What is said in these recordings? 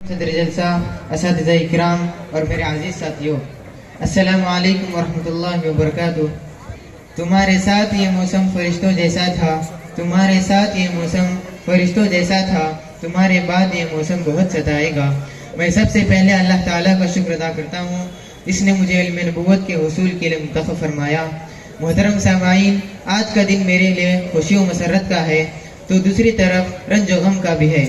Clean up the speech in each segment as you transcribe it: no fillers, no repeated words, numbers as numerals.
صدر جلسہ، اساتذہ اکرام اور میرے عزیز ساتھیوں، السلام علیکم ورحمۃ اللہ وبرکاتہ۔ تمہارے ساتھ یہ موسم فرشتوں جیسا تھا، تمہارے ساتھ یہ موسم فرشتوں جیسا تھا، تمہارے بعد یہ موسم بہت ستائے گا۔ میں سب سے پہلے اللہ تعالیٰ کا شکر ادا کرتا ہوں، اس نے مجھے علم نبوت کے حصول کے لیے منتخب فرمایا۔ محترم سامعین، آج کا دن میرے لیے خوشی و مسرت کا ہے تو دوسری طرف رنج و غم کا بھی ہے۔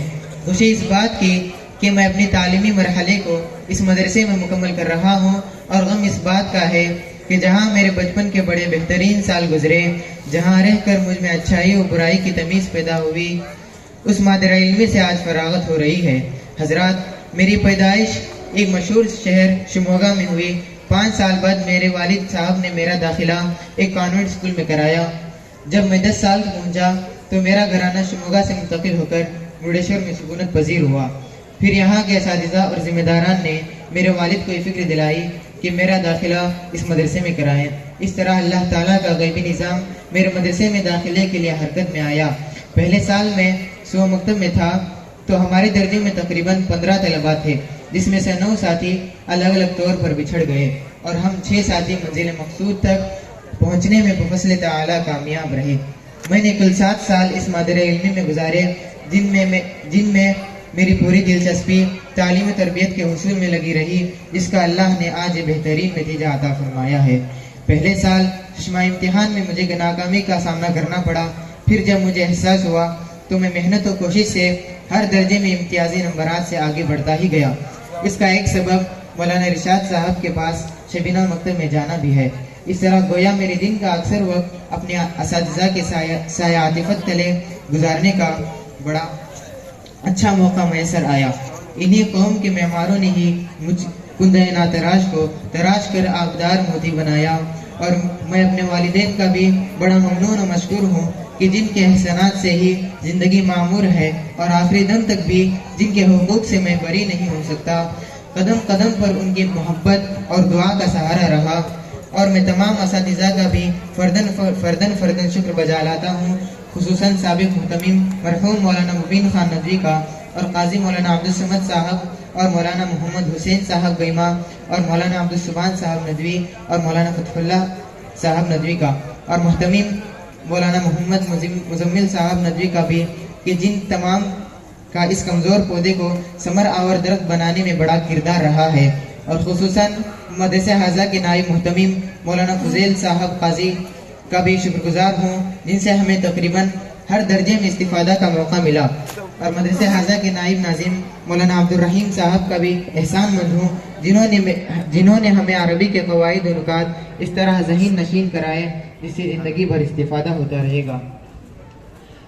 خوشی اس بات کی کہ میں اپنی تعلیمی مرحلے کو اس مدرسے میں مکمل کر رہا ہوں، اور غم اس بات کا ہے کہ جہاں میرے بچپن کے بڑے بہترین سال گزرے، جہاں رہ کر مجھ میں اچھائی و برائی کی تمیز پیدا ہوئی، اس مادر علمی سے آج فراغت ہو رہی ہے۔ حضرات، میری پیدائش ایک مشہور شہر شموگا میں ہوئی۔ 5 سال بعد میرے والد صاحب نے میرا داخلہ ایک کانوینٹ اسکول میں کرایا۔ جب میں 10 سال پہنچا تو میرا گھرانہ شموگا سے منتقل ہو کر مردیشور میں سکونت پذیر ہوا۔ پھر یہاں کے اساتذہ اور ذمہ داران نے میرے والد کو یہ فکر دلائی کہ میرا داخلہ اس مدرسے میں کرائیں۔ اس طرح اللہ تعالیٰ کا غیبی نظام میرے مدرسے میں داخلے کے لیے حرکت میں آیا۔ پہلے سال میں صبح مکتب میں تھا تو ہمارے درجے میں تقریباً 15 طلباء تھے، جس میں سے 9 ساتھی الگ الگ طور پر بچھڑ گئے، اور ہم 6 ساتھی منزل مقصود تک پہنچنے میں بفضل تعالیٰ کامیاب رہے۔ میں نے کل 7 سال اس مادر علمی میں گزارے، جن میں میری پوری دلچسپی تعلیم و تربیت کے حصول میں لگی رہی، جس کا اللہ نے آج بہترین نتیجہ عطا فرمایا ہے۔ پہلے سال ششمہ امتحان میں مجھے ناکامی کا سامنا کرنا پڑا، پھر جب مجھے احساس ہوا تو میں محنت و کوشش سے ہر درجے میں امتیازی نمبرات سے آگے بڑھتا ہی گیا۔ اس کا ایک سبب مولانا ارشاد صاحب کے پاس شبینہ مکتب میں جانا بھی ہے۔ اس طرح گویا میرے دن کا اکثر وقت اپنے اساتذہ کے سایہ عاطفت تلے گزارنے کا بڑا اچھا موقع میسر آیا۔ انہی قوم کے معماروں نے ہی مجھ کندہ ناتراش کو تراش کر آبدار موتی بنایا، اور میں اپنے والدین کا بھی بڑا ممنون و مشکور ہوں کہ جن کے احسانات سے ہی زندگی معمور ہے، اور آخری دم تک بھی جن کے حقوق سے میں بری نہیں ہو سکتا۔ قدم قدم پر ان کی محبت اور دعا کا سہارا رہا، اور میں تمام اساتذہ کا بھی فردن شکر بجا لاتا ہوں، خصوصاً سابق محتمم مرحوم مولانا مبین خان ندوی کا، اور قاضی مولانا عبدالصمد صاحب، اور مولانا محمد حسین صاحب گیمہ، اور مولانا عبدالسبحان صاحب ندوی، اور مولانا فتح اللہ صاحب ندوی کا، اور محتمم مولانا محمد مزمل صاحب ندوی کا بھی، کہ جن تمام کا اس کمزور پودے کو ثمر آور درخت بنانے میں بڑا کردار رہا ہے۔ اور خصوصاً مدرسہ حاضہ کے نائب محتمم مولانا فضیل صاحب قاضی کا بھی شکر گزار ہوں، جن سے ہمیں تقریباً ہر درجے میں استفادہ کا موقع ملا۔ اور مدرسہ حاضہ کے نائب ناظم مولانا عبدالرحیم صاحب کا بھی احسان مند ہوں، جنہوں نے ہمیں عربی کے قواعد و نکات اس طرح ذہین نشین کرائے جس سے زندگی بھر استفادہ ہوتا رہے گا۔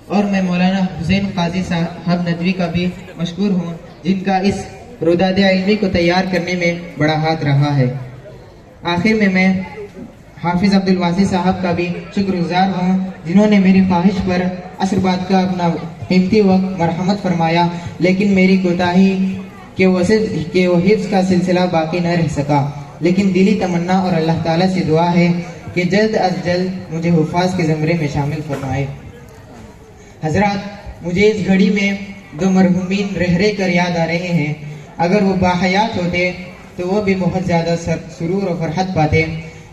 اور میں مولانا حسین قاضی صاحب ندوی کا بھی مشکور ہوں، جن کا اس روداد علمی کو تیار کرنے میں بڑا ہاتھ رہا ہے۔ آخر میں حافظ عبدالواسی صاحب کا بھی شکر گزار ہوں، جنہوں نے میری خواہش پر عصر بعد کا اپنا قیمتی وقت مرحمت فرمایا، لیکن میری کوتاہی کہ وہ حفظ کا سلسلہ باقی نہ رہ سکا۔ لیکن دلی تمنا اور اللہ تعالیٰ سے دعا ہے کہ جلد از جلد مجھے حفاظ کے زمرے میں شامل فرمائے۔ حضرات، مجھے اس گھڑی میں 2 مرحومین رہ کر یاد آ رہے ہیں۔ اگر وہ باحیات ہوتے تو وہ بھی بہت زیادہ سرور و فرحت پاتے،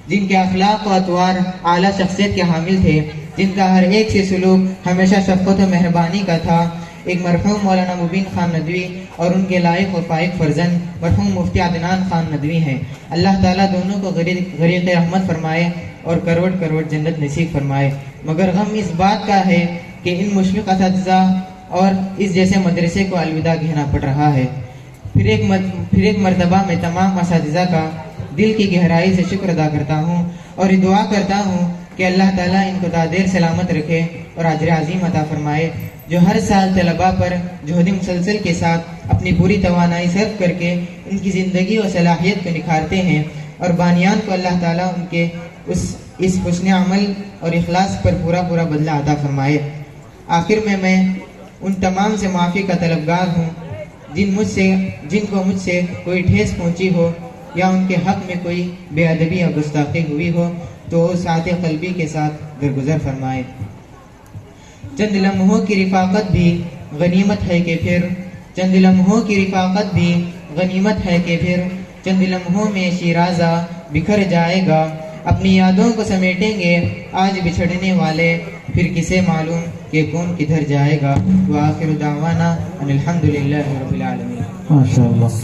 جن کے اخلاق و اطوار اعلیٰ شخصیت کے حامل تھے، جن کا ہر ایک سے سلوک ہمیشہ شفقت و مہربانی کا تھا۔ ایک مرحوم مولانا مبین خان ندوی اور ان کے لائق و فائق فرزند مرحوم مفتی عدنان خان ندوی ہیں۔ اللہ تعالیٰ دونوں کو غریق رحمت فرمائے اور کروڑ کروڑ جنت نصیب فرمائے۔ مگر غم اس بات کا ہے کہ ان مشفق اساتذہ اور اس جیسے مدرسے کو الوداع کہنا پڑ رہا ہے۔ پھر ایک مرتبہ میں تمام اساتذہ کا دل کی گہرائی سے شکر ادا کرتا ہوں، اور یہ دعا کرتا ہوں کہ اللہ تعالیٰ ان کو دیر سلامت رکھے اور اجر عظیم عطا فرمائے، جو ہر سال طلباء پر جہد مسلسل کے ساتھ اپنی پوری توانائی صرف کر کے ان کی زندگی و صلاحیت کو نکھارتے ہیں، اور بانیان کو اللہ تعالیٰ ان کے اس حسن عمل اور اخلاص پر پورا بدلہ عطا فرمائے۔ آخر میں ان تمام سے معافی کا طلبگار ہوں جن کو مجھ سے کوئی ٹھیس پہنچی ہو یا ان کے حق میں کوئی بے ادبی یا گستاخی ہوئی ہو تو وہ سعت قلبی کے ساتھ درگزر فرمائے۔ چند لمحوں کی رفاقت بھی غنیمت ہے کہ پھر چند لمحوں کی رفاقت بھی غنیمت ہے کہ پھر چند لمحوں میں شیرازہ بکھر جائے گا. اپنی یادوں کو سمیٹیں گے آج بچھڑنے والے، پھر کسے معلوم کہ کون کدھر جائے گا. وآخر دعوانا ان الحمدللہ رب العالمین. ماشاء اللہ.